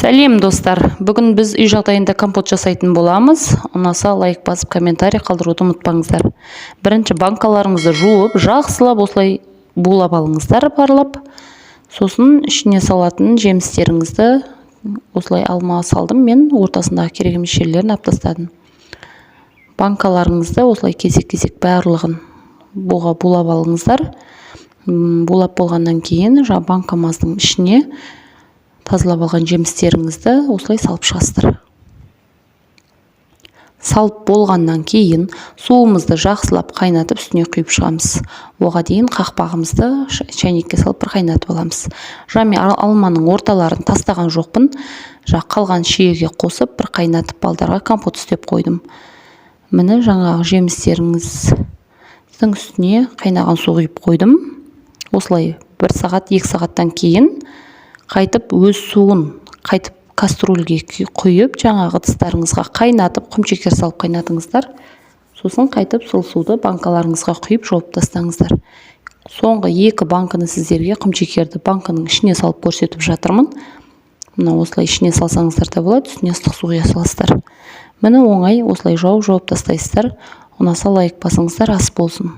Сәлем достар, бүгін біз үй жағдайында компот жасайтын боламыз. Ұнаса лайк басып комментарий қалдыруды ұмытпаңыздар. Бірінші банкаларыңызды жуып, жақсылап осылай булап алыңыздар барлап. Сосын ішіне салатын жемістеріңізді осылай алма салдым, мен ортасындағы керек емес жерлерін алып тастадым. Банкаларыңызды осылай кесек-кесек барлығын булап алыңыздар. Булап болғаннан кейін банкамыздың ішіне тазалап алған жемістеріңізді осылай салып шығасыздар. Салып болғаннан кейін суымызды жақсылап қайнатып үстіне құйып шығамыз. Оға дейін қақпағымызды шайнекке салып бір қайнатып аламыз. Мен алманың орталарын тастаған жоқпын. Қалған шиеге қосып бір қайнатып балдарға компот істеп қойдым. Міне жаңағы жемістеріңіздің үстіне қайнаған су құйып қойдым. Осылай 1 сағат 2 сағаттан кейін қайтып өз суын қайтып кастрюльге құйып, жаңағы ыдыстарыңызға қайнатып, құмшекер салып қайнатыңыздар. Сосын қайтып сол суды банкаларыңызға құйып жауып тастаңыздар. Соңғы 2 банканы сіздерге құмшекерді банканың ішіне салып көрсетіп жатырмын. Мына осылай ішіне салсаңыздар да болады, үстіне ыстық су құя саласыздар. Міне оңай, осылай жауып тастайсыздар. Ұнаса лайк басыңыздар, ас болсын.